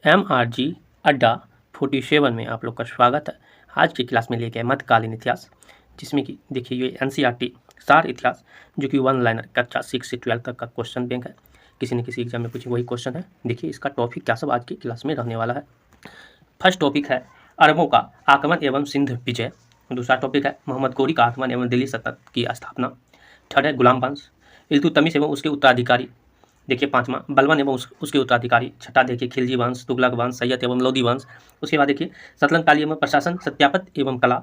MRG अड्डा 47 में आप लोग का स्वागत है। आज की क्लास में लेके आए मध्यकालीन इतिहास, जिसमें कि देखिए ये NCERT सार इतिहास जो कि 1 लाइनर कक्षा 6 से 12 तक का क्वेश्चन बैंक है। किसी न किसी एग्जाम में पूछे वही क्वेश्चन है। देखिए इसका टॉपिक क्या सब आज की क्लास में रहने वाला है। फर्स्ट टॉपिक है अरबों का आक्रमण एवं सिंध विजय। दूसरा टॉपिक है मोहम्मद गौरी का आक्रमण एवं दिल्ली सल्तनत की स्थापना। थर्ड है गुलाम वंश, इल्तुतमिश एवं उसके उत्तराधिकारी। देखिए पांचवा बलबन एवं उसके उत्तराधिकारी। छठा देखिए खिलजी वंश, तुगलक वंश, सैयद एवं लोदी वंश। उसके बाद देखिए सतलंग कालीन एवं प्रशासन, सत्यापत एवं कला।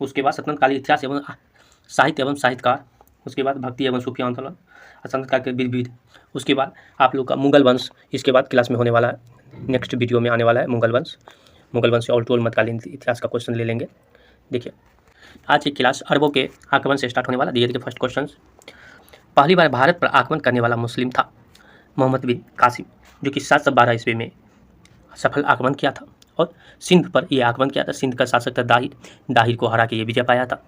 उसके बाद सतलंग कालीन इतिहास एवं साहित्य एवं साहित्यकार। उसके बाद भक्ति एवं सूफी आंदोलन, असंत काल के विविध। उसके बाद आप लोग का मुगल वंश इसके बाद क्लास में होने वाला है, नेक्स्ट वीडियो में आने वाला है मुगल वंश। मुगल वंश से ऑल टू ऑल मध्यकालीन इतिहास का क्वेश्चन ले लेंगे। देखिए आज की क्लास अरबों के आक्रमण से स्टार्ट होने वाला। देखिए फर्स्ट क्वेश्चन, पहली बार भारत पर आक्रमण करने वाला मुस्लिम था मोहम्मद बिन कासिम, जो कि 712 ईस्वी में सफल आक्रमण किया था और सिंध पर यह आक्रमण किया था। सिंध का शासक था दाहिर को हरा के ये विजय पाया था।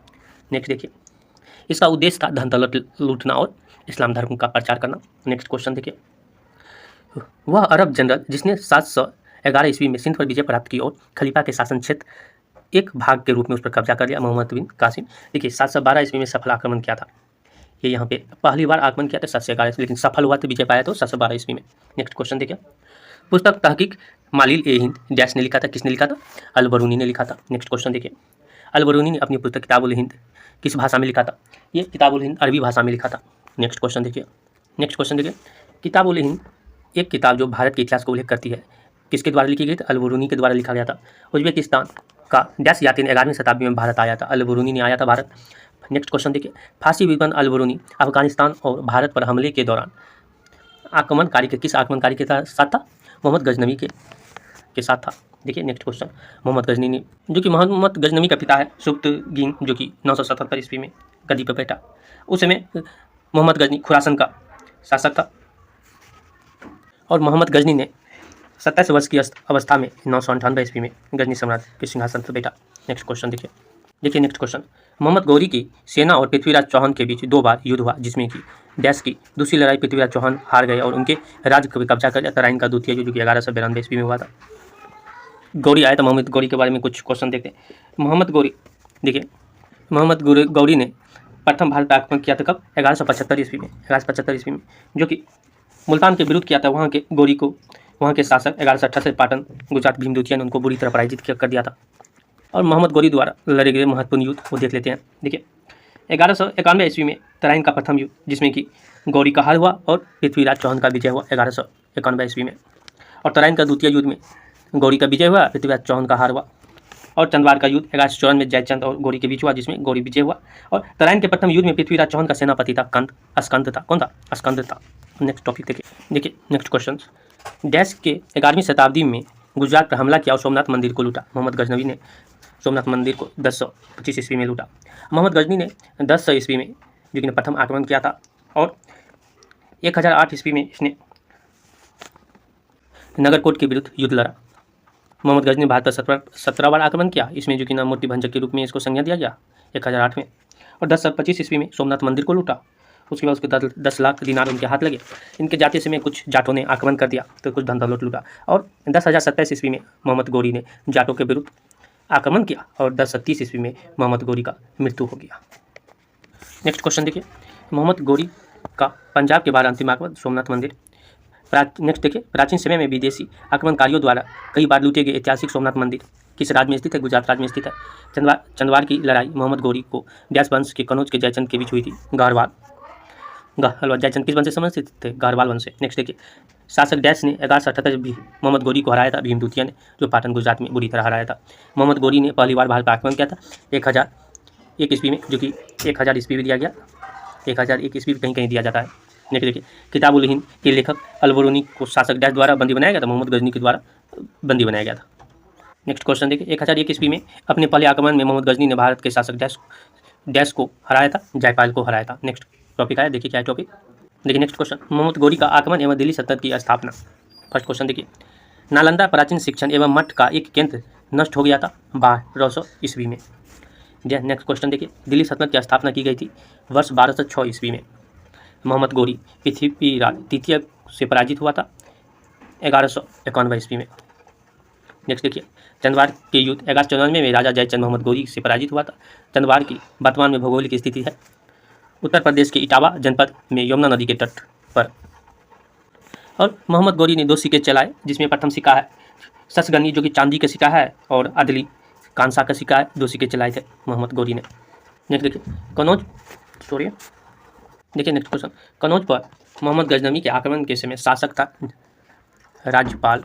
नेक्स्ट देखिए इसका उद्देश्य था धन दौलत लूटना और इस्लाम धर्म का प्रचार करना। नेक्स्ट क्वेश्चन देखिए, वह अरब जनरल जिसने 711 ईस्वी में सिंध पर विजय प्राप्त की और खलीफा के शासन क्षेत्र एक भाग के रूप में उस पर कब्जा कर लिया, मोहम्मद बिन कासिम। देखिए 712 ईस्वी में सफल आक्रमण किया था। ये यहाँ पे पहली बार आक्रमण किया था 711 ईस्वी, लेकिन सफल हुआ तो विजय पाया तो 712 ईस्वी में। नेक्स्ट क्वेश्चन देखिए, पुस्तक तहकीक मालिल ए हिंद डैश ने लिखा था, किसने लिखा था? अल बरूनी ने लिखा था। नेक्स्ट क्वेश्चन देखिए, अल बरूनी ने अपनी पुस्तक किताबुल हिंद किस भाषा में लिखा था? ये किताबुल हिंद अरबी भाषा में लिखा था। नेक्स्ट क्वेश्चन देखिए, किताबुल हिंद एक किताब जो भारत के इतिहास को उल्लेख करती है, किसके द्वारा लिखी गई थी? अल बरूनी के द्वारा लिखा गया था। उज्बेकिस्तान का डैश यात्री 11वीं शताब्दी में भारत आया था, अल बरूनी ने आया था भारत। नेक्स्ट क्वेश्चन देखिए, फांसी विद्वान अल बरूनी अफगानिस्तान और भारत पर हमले के दौरान किस आक्रमणकारी के साथ था? मोहम्मद गजनवी के साथ था। देखिए नेक्स्ट क्वेश्चन, मोहम्मद गजनी जो कि मोहम्मद गजनवी का पिता है सुब्तगीन, जो कि 977 ईस्वी में गद्दी पर बैठा। उस समय मोहम्मद गजनी खुरासन का शासक था और मोहम्मद गजनी ने 27 वर्ष की अवस्था में 998 ईस्वी में गजनी सम्राट के सिंहासन पर बैठा। नेक्स्ट क्वेश्चन देखिए नेक्स्ट क्वेश्चन, मोहम्मद गौरी की सेना और पृथ्वीराज चौहान के बीच 2 बार युद्ध हुआ, जिसमें कि डैश की दूसरी लड़ाई पृथ्वीराज चौहान हार गए और उनके राज्य को कब्जा कर लिया। तराइन का द्वितीय युद्ध जो कि 1192 ईस्वी में हुआ था। गौरी आया था। मोहम्मद गौरी के बारे में कुछ क्वेश्चन देखते हैं। मोहम्मद गौरी देखिए, मोहम्मद गौरी ने प्रथम भारत पर आक्रमण किया था कब? 1175 ईस्वी में, जो कि मुल्तान के विरुद्ध किया था। वहाँ के गौरी को वहाँ के शासक 1188 पाटन गुजरात भीमदूतिया ने उनको बुरी तरह पराजित कर दिया था। और मोहम्मद गौरी द्वारा लड़े गए महत्वपूर्ण युद्ध वो देख लेते हैं। देखिए 1191 ईस्वी में तराइन का प्रथम युद्ध, जिसमें कि गौरी का हार हुआ और पृथ्वीराज चौहान का विजय हुआ 1191 ईस्वी में। और तराइन का द्वितीय युद्ध में गौरी का विजय हुआ, पृथ्वीराज चौहान का हार हुआ। और चंदवार का युद्ध 1154 में जयचंद और गौरी के बीच हुआ, जिसमें गौरी विजय हुआ। और तराइन के प्रथम युद्ध में पृथ्वीराज चौहान का सेनापति था अस्कंद था। कौन था? अस्कंद था। नेक्स्ट टॉपिक देखिए नेक्स्ट क्वेश्चन, डैश के 11वीं शताब्दी में गुजरात पर हमला किया और सोमनाथ मंदिर को लूटा। मोहम्मद गजनवी ने सोमनाथ मंदिर को 1025 ईस्वी में लूटा। मोहम्मद गजनी ने 1000 ईस्वी में जो कि प्रथम आक्रमण किया था और 1008 ईस्वी में इसने नगरकोट के विरुद्ध युद्ध लड़ा। मोहम्मद गजनी ने भारत पर 17 बार आक्रमण किया, इसमें जो कि मूर्ति भंजक के रूप में इसको संज्ञा दिया गया 1008 में। और 1025 ईस्वी में सोमनाथ मंदिर को लूटा। उसके बाद उसके 10 लाख दिनार उनके हाथ लगे। इनके जाति से में कुछ जाटों ने आक्रमण कर दिया तो कुछ धन दौलत लूटा। और 10,027 ईस्वी में मोहम्मद गौरी ने जाटों के विरुद्ध आक्रमण किया और 1030 ईस्वी में मोहम्मद गौरी का मृत्यु हो गया। नेक्स्ट क्वेश्चन देखिए, मोहम्मद गौरी का पंजाब के बाहर अंतिम आक्रमण सोमनाथ मंदिर। नेक्स्ट देखिए, प्राचीन समय में विदेशी आक्रमणकारियों द्वारा कई बार लूटे गए ऐतिहासिक सोमनाथ मंदिर किस राज्य में स्थित है? गुजरात राज्य में स्थित है। चंदवार की लड़ाई मोहम्मद गौरी को डैश वंश के कनौज के जयचंद के बीच हुई थी। जयचंद किस वंश से संबंधित थे? गारवाल वंश से। नेक्स्ट देखिए, शासक डैश ने 1178 भी मोहम्मद गौरी को हराया था, भीमदूतिया ने, जो पाटन गुजरात में बुरी तरह हराया था। मोहम्मद गौरी ने पहली बार भारत पर आक्रमण किया था 1001 ईस्वी में, जो कि 1000 ईस्वी भी दिया गया, 1001 ईस्वी कहीं कहीं दिया जाता है। नेक्स्ट देखिए, किताबुल हिंद के लेखक अल बरूनी को शासक डैश द्वारा बंदी बनाया गया था, मोहम्मद गजनी के द्वारा बंदी बनाया गया था। नेक्स्ट क्वेश्चन देखिए, 1001 ईस्वी में अपने पहले आक्रमण में मोहम्मद गजनी ने भारत के शासक डैश को हराया था, जयपाल को हराया था। नेक्स्ट टॉपिक आया, देखिए क्या है टॉपिक। देखिए नेक्स्ट क्वेश्चन, मोहम्मद गौरी का आक्रमण एवं दिल्ली सल्तनत की स्थापना। फर्स्ट क्वेश्चन देखिए, नालंदा प्राचीन शिक्षण एवं मठ का एक केंद्र नष्ट हो गया था 1200 ईस्वी में। नेक्स्ट क्वेश्चन देखिए, दिल्ली सल्तनत की स्थापना की गई थी वर्ष 1206 ईस्वी में। मोहम्मद गौरी पृथ्वीराज तृतीय से पराजित हुआ था 1191 ईस्वी में। नेक्स्ट देखिए, चंदवार के युद्ध 1194 में राजा जयचंद मोहम्मद गौरी से पराजित हुआ था। चंदवार की वर्तमान में भौगोलिक स्थिति है उत्तर प्रदेश के इटावा जनपद में यमुना नदी के तट पर। और मोहम्मद गौरी ने 2 सिक्के चलाए, जिसमें प्रथम सिक्का है शशगनी जो कि चांदी का सिक्का है, और अदली कांसा का सिक्का है। 2 सिक्के चलाए थे मोहम्मद गौरी ने। नेक्स्ट देखिए, कनौज देखिए नेक्स्ट क्वेश्चन, कनौज पर मोहम्मद गजनवी के आक्रमण के समय शासक था राज्यपाल,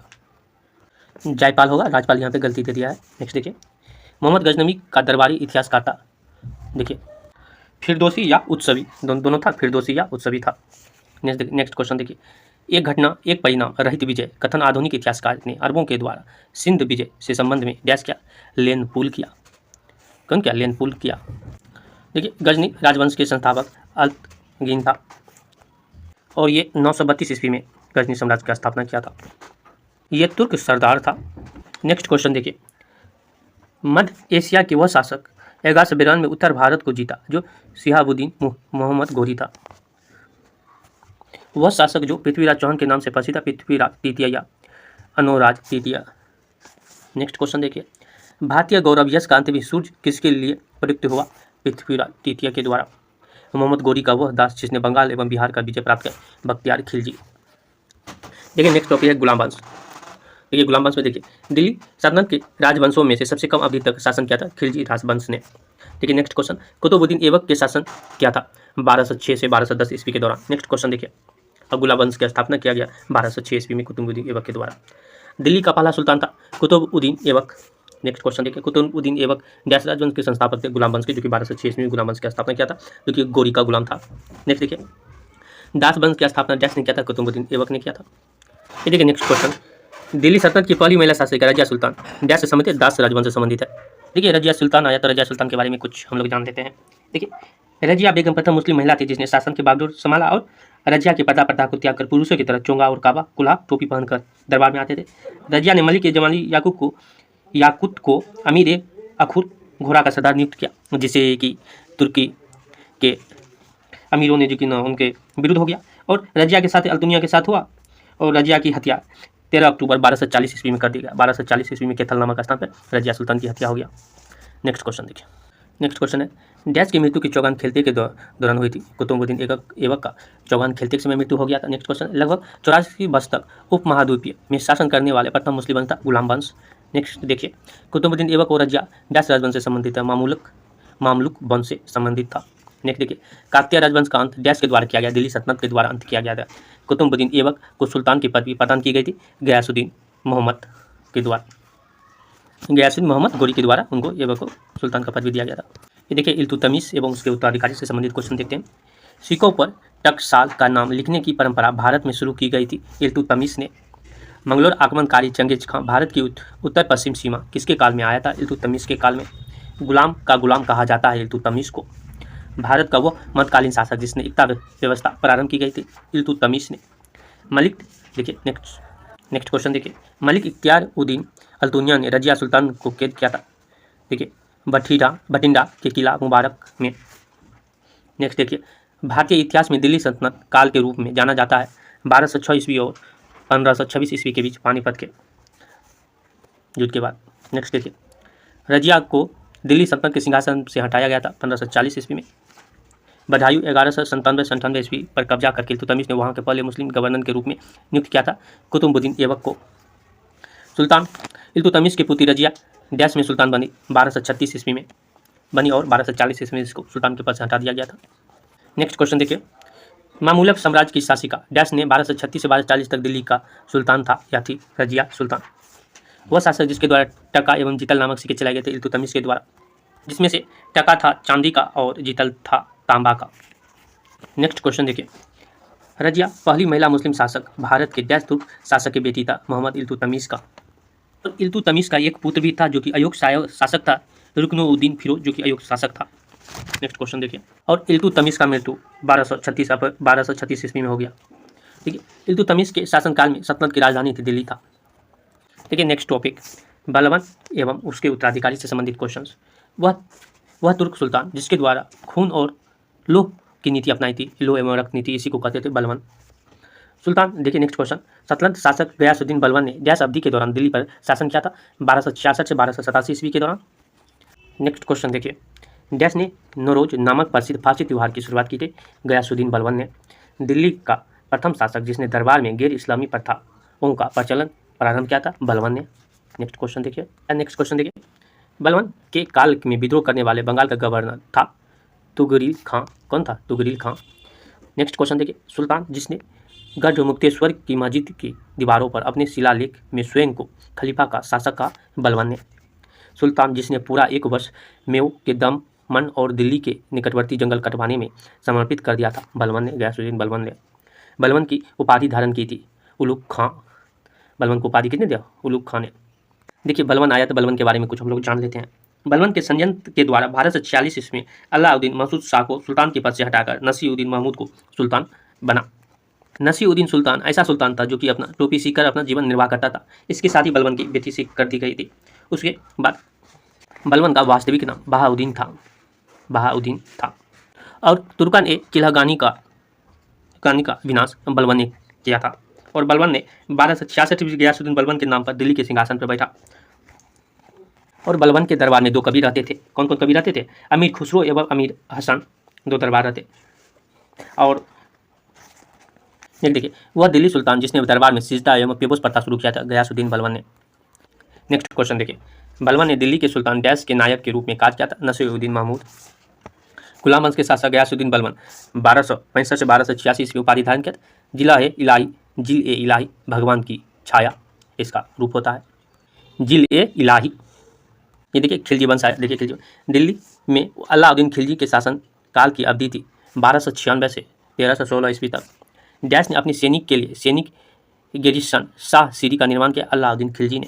जयपाल होगा, राज्यपाल यहाँ पे गलती दे दिया है। नेक्स्ट देखिए, मोहम्मद गजनवी का दरबारी इतिहासकार था, देखिए फिरदौसी या उत्सवी, दोनों था, फिरदौसी या उत्सवी था। नेक्स्ट क्वेश्चन देखिए, एक घटना एक परिणाम रहित विजय कथन आधुनिक इतिहासकार ने अरबों के द्वारा सिंध विजय से संबंध में डैश क्या लेन पुल किया, कौन क्या लेन पुल किया। देखिए, गजनी राजवंश के संस्थापक अल्तगिन था, और ये 932 ईस्वी में गजनी साम्राज्य की स्थापना किया था। ये तुर्क सरदार था। नेक्स्ट क्वेश्चन देखिए, मध्य एशिया के वह शासक 1192 में उत्तर भारत को जीता जो शिहाबुद्दीन मोहम्मद गौरी था। वह शासक जो पृथ्वीराज चौहान के नाम से प्रसिद्ध था, पृथ्वीराज तृतीय या अनोराज तृतीय। नेक्स्ट क्वेश्चन देखिए, भारतीय गौरव यश का अंतर्विध सूर्य किसके लिए प्रयुक्त हुआ, पृथ्वीराज तृतीय के द्वारा। मोहम्मद गौरी का वह दास जिसने बंगाल एवं बिहार का विजय प्राप्त किया, बख्तियार खिलजी। देखिए नेक्स्ट टॉपिक है गुलाम वंश। देखिए गुलाम वंश में देखिए, दिल्ली सल्तनत के राजवंशों में से सबसे कम अवधि तक शासन किया था खिलजी राजवंश ने। देखिए नेक्स्ट क्वेश्चन, कुतुबुद्दीन ऐबक के शासन क्या था 1206 से 1210 ईस्वी के दौरान। नेक्स्ट क्वेश्चन देखिए, गुलाम वंश की स्थापना किया गया 1206 ईस्वी में कुतुबुद्दीन ऐबक के द्वारा। दिल्ली का पहला सुल्तान था कुतुबुद्दीन ऐबक। नेक्स्ट क्वेश्चन देखिए, कुतुबुद्दीन ऐबक डैश राजवंश के संस्थापक थे गुलाम वंश के, जो कि 1206 ईस्वी में गुलाम वंश की स्थापना किया था, जो कि गौरी का गुलाम था। नेक्स्ट देखिए, दास वंश की स्थापना डैश ने किया था, कुतुबुद्दीन ऐबक ने किया था। ये देखिए नेक्स्ट क्वेश्चन, दिल्ली सल्तनत की पहली महिला शासक रजिया सुल्तान डैश से संबंधित, दास राजवंश से संबंधित है। देखिए रजिया सुल्तान आया, तो रजिया सुल्तान के बारे में कुछ हम लोग जान लेते हैं। देखिए रजिया बेगम प्रथम मुस्लिम महिला थी जिसने शासन के बागडोर संभाला, और रजिया के पर्दा प्रथा को त्याग कर पुरुषों की तरह चोंगा और काबा कुल्हा टोपी पहनकर दरबार में आते थे। रजिया ने मलिक जमाली याकूत को अमीर अखुर घोड़ा का सरदार नियुक्त किया, जिसे कि तुर्की के अमीरों ने जो कि उनके विरुद्ध हो गया, और रजिया के साथ अल्तुनिया के साथ हुआ, और रजिया की हत्या 13 अक्टूबर 1240 ईस्वी में कर दी गया। 1240 ईस्वी में कैथल नामक स्थान पर रजिया सुल्तान की हत्या हो गया। नेक्स्ट क्वेश्चन देखिए, नेक्स्ट क्वेश्चन है, डैश की मृत्यु की चौगान खेलते के दौरान हुई थी, कुतुबुद्दीन ऐबक का चौगान खेलते के समय मृत्यु हो गया था। नेक्स्ट क्वेश्चन, लगभग 84 वर्ष तक उप महाद्वीपीय में शासन करने वाले प्रथम मुस्लिम वंश था गुलाम वंश। नेक्स्ट देखिए, कुतुबुद्दीन ऐबक और रजिया डैश राजवंश से संबंधित है, मामलुक वंश से संबंधित था। नेक्स्ट देखिए, काकतीय राजवंश का अंत डैश के द्वारा किया गया, दिल्ली सल्तनत के द्वारा अंत किया गया था। कुतुबुद्दीन ऐबक को सुल्तान की पदवी प्रदान की गई थी गयासुद्दीन मोहम्मद के द्वारा, गयासुद्दीन मोहम्मद गौरी के द्वारा उनको ऐबक को सुल्तान का पदवी दिया गया था। ये देखिए, इल्तुतमिश एवं उसके उत्तराधिकारी से संबंधित क्वेश्चन देखते हैं। सिक्कों पर टकसाल का नाम लिखने की परंपरा भारत में शुरू की गई थी इल्तुतमिश ने। मंगलोर आक्रमणकारी चंगेज खां भारत की उत्तर पश्चिम सीमा किसके काल में आया था, इल्तुतमिश के काल में। गुलाम का गुलाम कहा जाता है इल्तुतमिश को। भारत का वो मध्यकालीन शासक जिसने एकता व्यवस्था प्रारंभ की गई थी, इल्तुतमिश ने। मलिक देखिए नेक्स्ट क्वेश्चन देखिए, मलिक इख्तियार उद्दीन अल्तुनिया ने रजिया सुल्तान को कैद किया था, देखिए बठिंडा के किला मुबारक में। नेक्स्ट देखिए, भारतीय इतिहास में दिल्ली सल्तनत काल के रूप में जाना जाता है 1206 ईस्वी और 1526 ईस्वी के बीच पानीपत के युद्ध के बाद। नेक्स्ट देखिए, रजिया को दिल्ली सल्तनत के सिंहासन से हटाया गया था 1540 ईस्वी में। बदायूं 1197 ईस्वी पर कब्जा करके इल्तुतमिश ने वहाँ के पहले मुस्लिम गवर्नर के रूप में नियुक्त किया था कुतुबुद्दीन ऐबक को। सुल्तान इल्तुतमिश की पुत्री रजिया डैश में सुल्तान बनी 1236 ईस्वी में बनी, और 1240 ईस्वी में इसको सुल्तान के पद से हटा दिया गया था। नेक्स्ट क्वेश्चन देखिए, मामलुक साम्राज्य की शासिका डैश ने 1236 से 1240 तक दिल्ली का सुल्तान था या थी रजिया सुल्तान। वह शासक जिसके द्वारा टका एवं जीतल नामक सिक्के चलाए गए थे इल्तुतमिश के द्वारा, जिसमें से टका था चांदी का और जीतल था तांबा का। नेक्स्ट क्वेश्चन देखिए, रजिया पहली महिला मुस्लिम शासक भारत के डैश तुर्क शासक की बेटी था मोहम्मद इल्तुतमिश का। और इल्तुतमिश का एक पुत्र भी था जो कि अयोग्य शासक था, रुकनुद्दीन फिरोज, जो कि अयोग्य शासक था। नेक्स्ट क्वेश्चन देखिए, और इल्तुतमिश का मृत्यु 1236 ईस्वी में हो गया। ठीक है, इल्तुतमिश के शासनकाल में सल्तनत की राजधानी थी दिल्ली था। देखिए नेक्स्ट टॉपिक, बलबन एवं उसके उत्तराधिकारी से संबंधित क्वेश्चंस। वह तुर्क सुल्तान जिसके द्वारा खून और लोह की नीति अपनाई थी, लोह एवं रक्त नीति, इसी को कहते थे बलबन। सुल्तान देखिए नेक्स्ट क्वेश्चन, सतलज शासक गयासुद्दीन बलबन ने डैश अवधि के दौरान दिल्ली पर शासन किया था? 1266 से 1287 ईस्वी के दौरान। नेक्स्ट क्वेश्चन देखिए, डैश ने नौरोज नामक प्रसिद्ध फारसी त्यौहार की शुरुआत की थी? गयासुद्दीन बलबन ने। दिल्ली का प्रथम शासक जिसने दरबार में गैर इस्लामी प्रथाओं का प्रचलन प्रारंभ किया था? बलबन ने। नेक्स्ट क्वेश्चन देखिए, बलबन के काल में विद्रोह करने वाले बंगाल का गवर्नर था? तुगरील खां। कौन था? तुगरील खां। नेक्स्ट क्वेश्चन देखिए, सुल्तान जिसने गढ़ मुक्तेश्वर की मस्जिद की दीवारों पर अपने शिलालेख में स्वयं को खलीफा का शासक का? बलबन ने। सुल्तान जिसने पूरा 1 वर्ष मेव के दमन और दिल्ली के निकटवर्ती जंगल कटवाने में समर्पित कर दिया था? बलबन ने। गयासुद्दीन बलबन ने। बलबन की उपाधि धारण की थी? उलुग खां। बलबन को उपाधि किसने दिया? उलुग खां ने। देखिए बलबन आया तो बलबन के बारे में कुछ हम लोग जान लेते हैं। बलबन के षड्यंत्र के द्वारा 1246 ईस्वी में अलाउद्दीन मसूद शाह को सुल्तान के पद से हटाकर नसीरुद्दीन महमूद को सुल्तान बना। नसीरुद्दीन सुल्तान ऐसा सुल्तान था जो कि अपना टोपी सीखकर अपना जीवन निर्वाह करता था। इसके साथ ही बलबन की बेटी से कर दी गई थी। उसके बाद बलबन का वास्तविक नाम बहाउद्दीन था। और तुर्कन ए चिल्हगानी का विनाश बलबन ने किया था। और बलबन ने 1266 ईस्वी गयासुद्दीन बलबन के नाम पर दिल्ली के सिंहासन पर बैठा। और बलबन के दरबार में 2 कवि रहते थे। कौन कौन कवि रहते थे? अमीर खुसरो एवं अमीर हसन, 2 दरबार रहते। और देखिए वह दिल्ली सुल्तान जिसने दरबार में सिजदा एवं पेपोस प्रथा शुरू किया था? गयासुद्दीन बलबन ने। नेक्स्ट क्वेश्चन देखिए, बलबन ने दिल्ली के सुल्तान डैश के नायब के रूप में कार्य किया था? नसीरुद्दीन महमूद। गुलाम वंश के शासक गयासुद्दीन बलबन 1265 से 1286 ईस्वी उपाधि धारण किया था? जिल ए इलाही भगवान की छाया इसका रूप होता है। जिल ए इलाही। ये देखिए खिलजी वंश आया। देखिए खिलजी दिल्ली में अलाउद्दीन खिलजी के शासन काल की अवधि थी 1296 से 1316 ईस्वी तक। डैश ने अपनी सैनिक गेरिसन शाह सीरी का निर्माण किया? अलाउद्दीन खिलजी ने।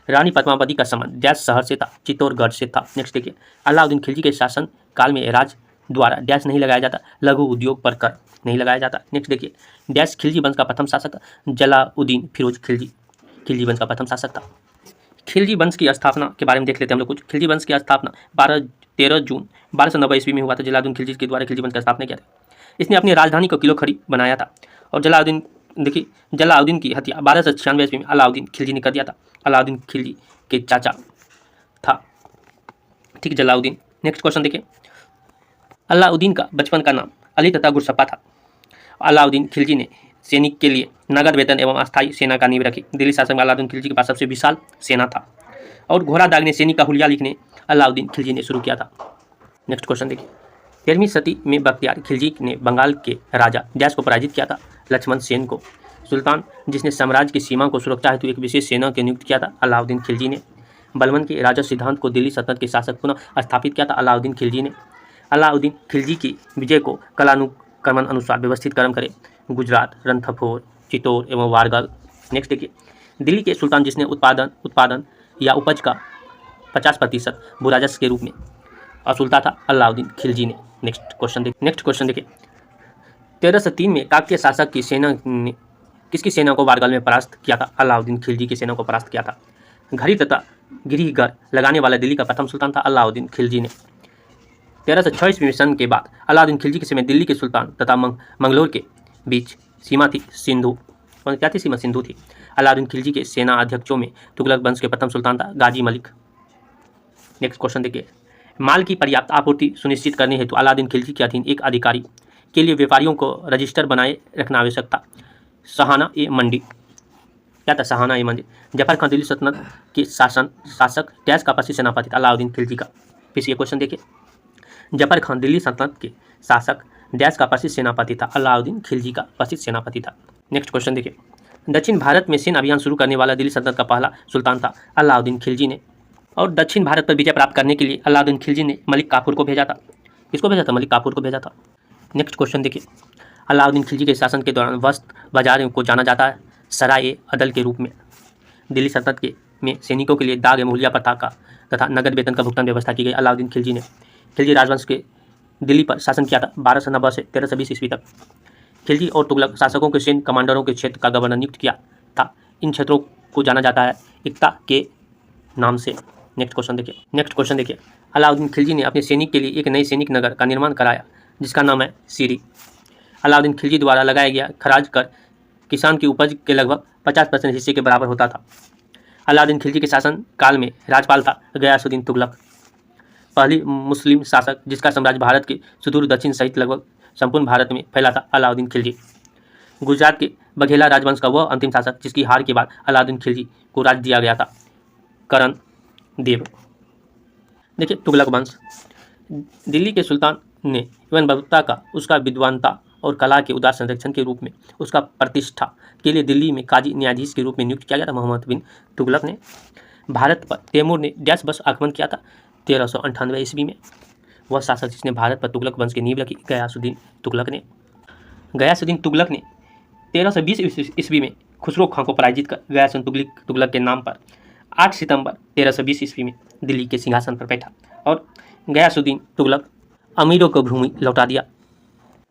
रानी पद्मावती का संबंध डैश शहर से था? चित्तौड़गढ़ से था। नेक्स्ट देखिए, अलाउद्दीन खिलजी के शासन काल में राज द्वारा डैश नहीं लगाया जाता? लघु उद्योग पर कर नहीं लगाया जाता। नेक्स्ट देखिए, डैश खिलजी वंश का प्रथम शासक जलाउद्दीन फिरोज खिलजी वंश का प्रथम शासक था। खिलजी वंश की स्थापना के बारे में देख लेते हैं हम लोग कुछ। खिलजी वंश की स्थापना 13 जून 1290 ईस्वी में हुआ था। जलाउद्दीन खिलजी के द्वारा खिलजी वंश का स्थापना किया था। इसने अपनी राजधानी को किलो खड़ी बनाया था। और जलाउद्दीन की हत्या 1296 ईस्वी में अलाउद्दीन खिलजी ने कर दिया था। अलाउद्दीन खिलजी के चाचा था, ठीक, जलाउद्दीन। नेक्स्ट क्वेश्चन देखिए, अलाउद्दीन का बचपन का नाम अली तथा गुरसप्पा था। अलाउद्दीन खिलजी ने सैनिक के लिए नगद वेतन एवं अस्थायी सेना का नींव रखी। दिल्ली शासन में अलाउद्दीन खिलजी के पास सबसे विशाल सेना था। और घोड़ा दागने सैनिक का हुलिया लिखने अलाउद्दीन खिलजी ने शुरू किया था। नेक्स्ट क्वेश्चन देखिए, 13वीं सदी में बख्तियार खिलजी ने बंगाल के राजा डैश को पराजित किया था? लक्ष्मण सेन को। सुल्तान जिसने साम्राज्य की सीमा को सुरक्षा हेतु एक विशेष सेना के नियुक्त किया था? अलाउद्दीन खिलजी ने। बलबन के राजा सिद्धांत को दिल्ली सल्तनत के शासक पुनः स्थापित किया था? अलाउद्दीन खिलजी ने। अलाउद्दीन खिलजी की विजय को कालानुक्रमण अनुसार व्यवस्थित क्रम करें? गुजरात, रणथंभोर, चित्तौड़ एवं वारगल। नेक्स्ट देखिए, दिल्ली के सुल्तान जिसने उत्पादन या उपज का 50% भू राजस्व के रूप में वसूलता था? अलाउद्दीन खिलजी ने। नेक्स्ट क्वेश्चन देखिए, 1303 में काकतीय शासक की सेना ने किसकी सेना को वारगल में परास्त किया था? अलाउद्दीन खिलजी की सेना को परास्त किया था। घड़ी तथा गिरिहगर लगाने वाला दिल्ली का प्रथम सुल्तान था? अलाउद्दीन खिलजी ने। 1306 ईस्वी सन के बाद अलाउद्दीन खिलजी के समय दिल्ली के सुल्तान तथा मंगलोर के बीच सीमा थी सिंधु। क्या थी सीमा? सिंधु थी। अलाउद्दीन खिलजी के सेना अध्यक्षों में तुगलक वंश के प्रथम सुल्तान था गाजी मलिक। नेक्स्ट क्वेश्चन देखिए, माल की पर्याप्त आपूर्ति सुनिश्चित करने हेतु अलाउद्दीन खिलजी के अधीन एक अधिकारी के लिए व्यापारियों को रजिस्टर बनाए रखना आवश्यक था? सहाना ए मंडी। क्या था? सहाना ए मंडी। जफर खान दिल्ली सल्तनत के शासक डैश का प्रसिद्ध सेनापति था? अलाउद्दीन खिलजी का। फिर ये क्वेश्चन देखिए, जफर खान दिल्ली सल्तनत के शासक डैश का प्रसिद्ध सेनापति था? अलाउद्दीन खिलजी का प्रसिद्ध सेनापति था। नेक्स्ट क्वेश्चन देखिए, दक्षिण भारत में सैन्य अभियान शुरू करने वाला दिल्ली सल्तनत का पहला सुल्तान था? अलाउद्दीन खिलजी ने। और दक्षिण भारत पर विजय प्राप्त करने के लिए अलाउद्दीन खिलजी ने मलिक काफूर को भेजा था? किसको भेजा था? मलिक काफूर को भेजा था। नेक्स्ट क्वेश्चन देखिए, अलाउद्दीन खिलजी के शासन के दौरान वस्त्र बाजार को जाना जाता है सराय अदल के रूप में। दिल्ली सल्तनत में सैनिकों के लिए दाग एवं हुलिया प्रथा का तथा नगद वेतन का भुगतान व्यवस्था की गई। अलाउद्दीन खिलजी ने। खिलजी राजवंश के दिल्ली पर शासन किया था 1290 से 1320 ईस्वी तक। खिलजी और तुगलक शासकों के सैन्य कमांडरों के क्षेत्र का गवर्नर नियुक्त किया था। इन क्षेत्रों को जाना जाता है इक्ता के नाम से। नेक्स्ट क्वेश्चन देखिए, अलाउद्दीन खिलजी ने अपने सैनिक के लिए एक नई सैनिक नगर का निर्माण कराया जिसका नाम है सीरी। अलाउद्दीन खिलजी द्वारा लगाया गया खराज कर किसान की उपज के लगभग 50% हिस्से के बराबर होता था। अलाउद्दीन खिलजी के शासन काल में राजपाल था गयासुद्दीन तुगलक। पहली मुस्लिम शासक जिसका साम्राज्य भारत के सुदूर दक्षिण सहित लगभग संपूर्ण भारत में फैला था, अलाउद्दीन खिलजी। गुजरात के बघेला राजवंश का वह अंतिम शासक जिसकी हार के बाद अलाउद्दीन खिलजी को राज्य दिया गया था, करण देव। देखिए तुगलक वंश। दिल्ली के सुल्तान ने इब्न बतूता का उसका विद्वानता और कला के उदार संरक्षण के रूप में उसका प्रतिष्ठा के लिए दिल्ली में काजी न्यायाधीश के रूप में नियुक्त किया गया था। मोहम्मद बिन तुगलक ने भारत पर तैमूर ने डैश बस आक्रमण किया था 1398 ईस्वी में। वह शासक जिसने भारत पर तुगलक वंश की नींव रखी, गयासुद्दीन तुगलक ने। गयासुद्दीन तुगलक ने 1320 ईस्वी में खुसरो खां को पराजित कर गयासुद्दीन तुगलक के नाम पर 8 सितंबर 1320 ईस्वी में दिल्ली के सिंहासन पर बैठा और गयासुद्दीन तुगलक अमीरों को भूमि लौटा दिया।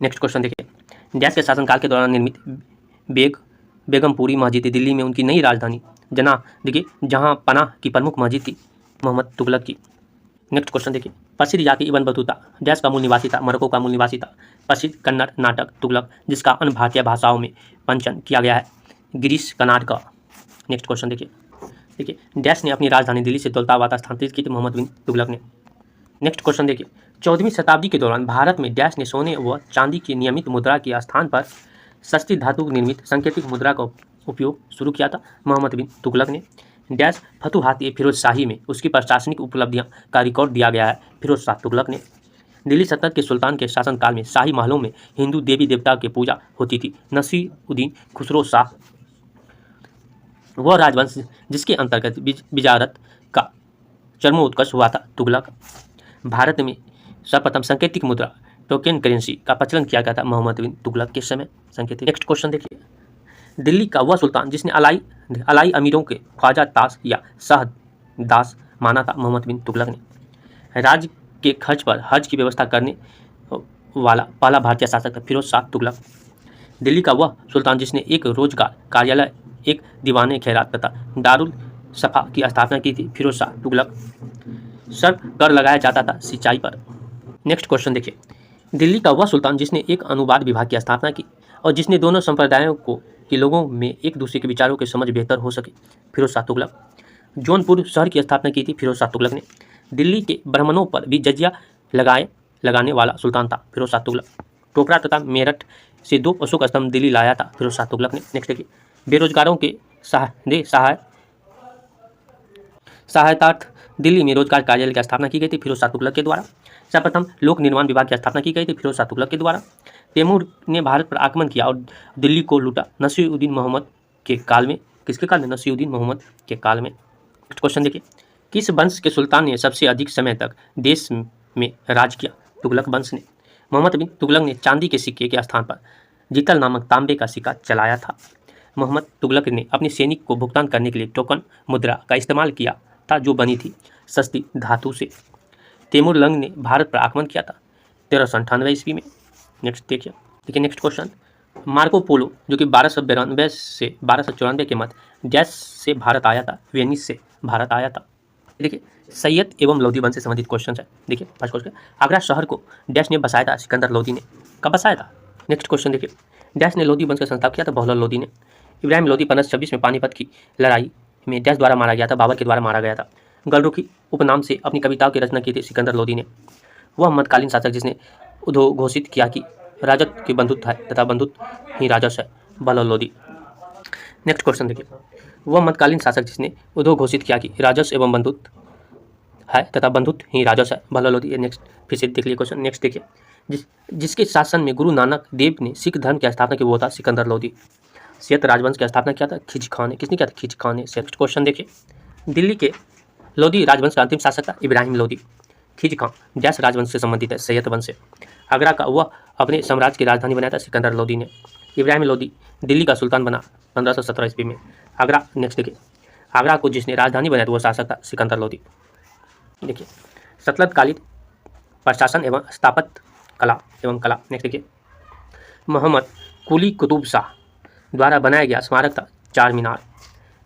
नेक्स्ट क्वेश्चन देखिए, डैश के शासनकाल के दौरान निर्मित बेगमपुरी मस्जिद दिल्ली में उनकी नई राजधानी जहां पनाह की प्रमुख मस्जिद थी मोहम्मद तुगलक की। नेक्स्ट क्वेश्चन देखिए, प्रसिद्ध याकी इब्न बतूता डैश का मूल निवासी था, मोरक्को का मूल निवासी था। प्रसिद्ध कन्नड़ नाटक तुगलक जिसका अन्य भारतीय भाषाओं में पंचन किया गया है, गिरीश कर्नाड का। नेक्स्ट क्वेश्चन देखिए डैश ने अपनी राजधानी दिल्ली से दौलताबाद स्थानांतरित की थी, मोहम्मद बिन तुगलक ने। नेक्स्ट क्वेश्चन देखिए, 14वीं शताब्दी के दौरान भारत में डैश ने सोने व चांदी की नियमित मुद्रा के स्थान पर सस्ती धातु निर्मित सांकेतिक मुद्रा का उपयोग शुरू किया था, मोहम्मद बिन तुगलक ने। डैश फतुहात फिरोज शाही में उसकी प्रशासनिक उपलब्धियां का रिकॉर्ड दिया गया है, फिरोज शाह तुगलक ने। दिल्ली सल्तनत के सुल्तान के शासनकाल में शाही महलों में हिंदू देवी देवताओं की पूजा होती थी। नसीरुद्दीन खुसरो शाह वह राजवंश जिसके अंतर्गत बिजारत का चरमोत्कर्ष हुआ था, तुगलक। भारत में सर्वप्रथम सांकेतिक मुद्रा टोकन करेंसी का प्रचलन किया गया था, मोहम्मद बिन तुगलक के समय सांकेतिक। नेक्स्ट क्वेश्चन देखिए, दिल्ली का वह सुल्तान जिसने अलाई अमीरों के ख्वाजा ताश या शाह दास माना था, मोहम्मद बिन तुगलक ने। राज्य के खर्च पर हज की व्यवस्था करने वाला पहला भारतीय शासक था, फिरोज शाह तुगलक। दिल्ली का वह सुल्तान जिसने एक रोजगार कार्यालय, एक दीवाने खैरात तथा दारुल सफा की स्थापना की थी, फिरोज शाह तुगलक। सर्व कर लगाया जाता था सिंचाई पर। नेक्स्ट क्वेश्चन देखिए, दिल्ली का वह सुल्तान जिसने एक अनुवाद विभाग की स्थापना की और जिसने दोनों संप्रदायों के लोगों में एक दूसरे के विचारों की समझ बेहतर हो सके, फिरोज शाह तुगलक। जौनपुर शहर की स्थापना की थी, फिरोज शाह तुगलक ने। दिल्ली के ब्राह्मणों पर भी जजिया लगाने वाला सुल्तान था, फिरोज शाह तुगलक। टोकरा तथा मेरठ से 2 अशोक स्तंभ दिल्ली लाया था, फिरोज शाह तुगलक ने। नेक्स्ट देखिए, बेरोजगारों के सहायतार्थ दिल्ली में रोजगार कार्यालय की स्थापना की गई थी, फिरोज शाह तुगलक के द्वारा। सर्वप्रथम लोक निर्माण विभाग की स्थापना की गई थी, फिरोज शाह तुगलक के द्वारा। तैमूर ने भारत पर आक्रमण किया और दिल्ली को लूटा, नसीरुद्दीन मोहम्मद के काल में। किसके काल में? नसीरुद्दीन मोहम्मद के काल में। नेक्स्ट क्वेश्चन देखिए, किस वंश के सुल्तान ने सबसे अधिक समय तक देश में राज किया? तुगलक वंश ने। मोहम्मद बिन तुगलक ने चांदी के सिक्के के स्थान पर जीतल नामक तांबे का सिक्का चलाया था। मोहम्मद तुगलक ने अपने सैनिक को भुगतान करने के लिए टोकन मुद्रा का इस्तेमाल किया था, जो बनी थी सस्ती धातु से। तैमूर लंग ने भारत पर आक्रमण किया था 1398 ईस्वी में। नेक्स्ट देखिए नेक्स्ट क्वेश्चन, मार्को पोलो जो कि 1292 से 1294 के मध्य डैश से भारत आया था, वेनिस से भारत आया था। देखिए सैयद एवं लोधी वंश से संबंधित क्वेश्चन है। देखिए फर्स्ट क्वेश्चन, आगरा शहर को डैश ने बसाया था, सिकंदर लोधी ने। कब बसाया था? नेक्स्ट क्वेश्चन देखिए, डैश ने लोधी वंश का संस्थापन किया था, बहलोल लोधी ने। इब्राहिम लोधी 1526 में पानीपत की लड़ाई में डैश द्वारा मारा गया था, बाबर के द्वारा मारा गया था। गलरुखी उपनाम से अपनी कविताओं की रचना की थी सिकंदर लोधी ने। वह मध्यकालीन शासक जिसने उद्घोषित किया कि राजत्व के बंधुत्व है तथा बंधुत्व ही राजस्व है, बहलोल लोधी। नेक्स्ट क्वेश्चन देखिए, वह मध्यकालीन शासक जिसने उद्घोषित किया कि राजस्व एवं बंधुत्व है तथा बंधुत्व ही राजस्व है, बहलोल लोधी। नेक्स्ट फिर से देख लीजिए क्वेश्चन। नेक्स्ट देखिए, जिसके शासन में गुरु नानक देव ने सिख धर्म की स्थापना की, वो था सिकंदर लोधी। सैयद राजवंश की स्थापना किया था खिजी खान ने। किसने किया था? खिजी खान ने। नेक्स्ट क्वेश्चन देखिए, दिल्ली के लोधी राजवंश का अंतिम शासक था इब्राहिम लोधी। खिजी खान डैश राजवंश से संबंधित है, सैयद वंश से। आगरा का वह अपने साम्राज्य की राजधानी बनाया था सिकंदर लोधी ने। इब्राहिम लोधी दिल्ली का सुल्तान बना 1517 ईस्वी में। आगरा नेक्स्ट देखिए, आगरा को जिसने राजधानी बनाया था वो शासक था सिकंदर लोधी। देखिए सतलतकालीन प्रशासन एवं स्थापत्य कला नेक्स्ट देखिए, मोहम्मद कुली कुतुब शाह द्वारा बनाया गया स्मारक था चार मीनार।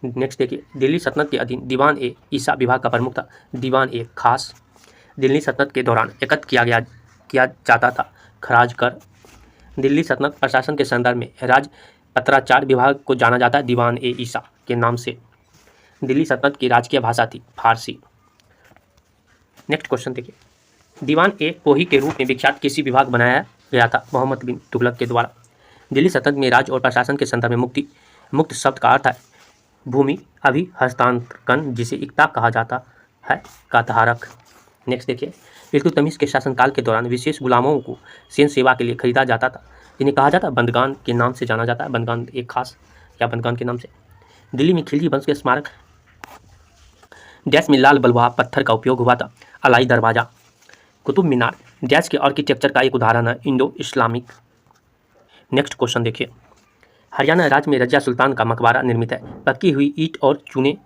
नेक्स्ट देखिए, दिल्ली सल्तनत के अधीन दीवान ए ईसा विभाग का प्रमुख था दीवान ए खास। दिल्ली सल्तनत के दौरान एकत्र किया जाता था खराज कर। दिल्ली सल्तनत प्रशासन के संदर्भ में राज्य पत्राचार विभाग को जाना जाता है दीवान ए ईसा के नाम से। दिल्ली सल्तनत की राजकीय भाषा थी फारसी। नेक्स्ट क्वेश्चन देखिए, दीवान ए कोही के रूप में विख्यात किसी विभाग बनाया गया था मोहम्मद बिन तुगलक के द्वारा। दिल्ली सल्तनत में राज्य और प्रशासन के संदर्भ में मुक्त शब्द का अर्थ है भूमि अभी हस्तांतरण, जिसे इक्ता कहा जाता है, का धारक। नेक्स्ट देखिए, इल्तुतमिश के शासनकाल के दौरान विशेष गुलामों को सैन्य सेवा के लिए खरीदा जाता था, जिन्हें कहा जाता है बंदगान के नाम से जाना जाता है। बंदगान एक खास या बंदगान के नाम से। दिल्ली में खिलजी वंश के स्मारक डैश में लाल बलुआ पत्थर का उपयोग हुआ था। अलाई दरवाजा, कुतुब मीनार डैश के आर्किटेक्चर का एक उदाहरण है, इंडो इस्लामिक। नेक्स्ट क्वेश्चन देखिए, हरियाणा राज्य में रजिया सुल्तान का मकबरा निर्मित है, पक्की हुई ईंट और चूने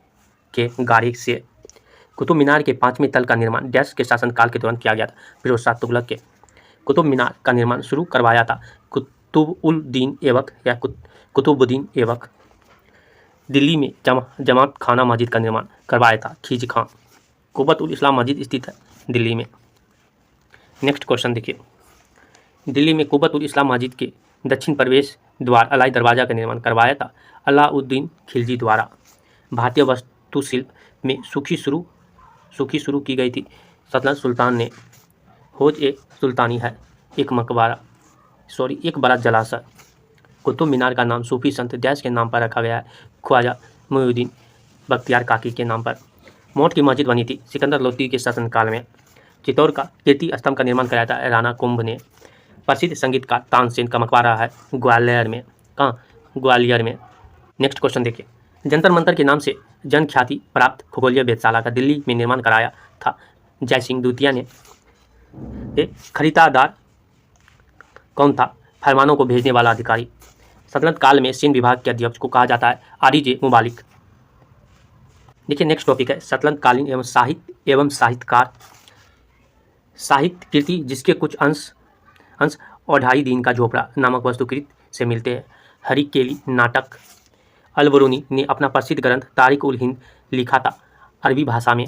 के गारे से। कुतुब मीनार के 5वें तल का निर्माण डैश के शासनकाल के दौरान किया गया था, फिरोज शाह तुगलक के। कुतुब मीनार का निर्माण शुरू करवाया था कुतुब-उल-दीन ऐबक या कुतुबुद्दीन ऐबक। दिल्ली में जमात खाना मस्जिद का निर्माण करवाया था खिलजी खां। कुब्बत-उल-इस्लाम मस्जिद स्थित है दिल्ली में। नेक्स्ट क्वेश्चन देखिए, दिल्ली में कुब्बत-उल-इस्लाम मस्जिद के दक्षिण प्रवेश द्वार अलाई दरवाजा का निर्माण करवाया था अलाउद्दीन खिलजी द्वारा। भारतीय वास्तुशिल्प में सूखी शुरू की गई थी सल्तनत सुल्तान ने। हौज-ए-सुल्तानी है एक बड़ा जलाशय। कुतुब मीनार का नाम सूफी संत डैश के नाम पर रखा गया है, ख्वाजा मुइनुद्दीन बख्तियार काकी के नाम पर। मोट की मस्जिद बनी थी सिकंदर लोदी के शासनकाल में। चित्तौड़ का कीर्ति स्तंभ का निर्माण कराया था राणा कुंभ ने। प्रसिद्ध संगीतकार तानसेन का मकबरा है ग्वालियर में। ग्वालियर में। नेक्स्ट क्वेश्चन देखिए, जंतर मंतर के नाम से जन ख्याति प्राप्त खगोलीय वेधशाला का दिल्ली में निर्माण कराया था जय सिंह द्वितीय ने। खरीदार कौन था? फरमानों को भेजने वाला अधिकारी। सल्तनत काल में सैन्य विभाग के अध्यक्ष को कहा जाता है आरिज मुबालिक। देखिए नेक्स्ट टॉपिक है सल्तनत कालीन एवं साहित्य एवं साहित्यकार। साहित्य कृति जिसके कुछ अंश औढ़ाई दिन का झोपड़ा नामक वस्तुकृत से मिलते हैं। हरिकेली नाटक। अल-बरूनी ने अपना प्रसिद्ध ग्रंथ तारिक उल हिंद लिखा था अरबी भाषा में।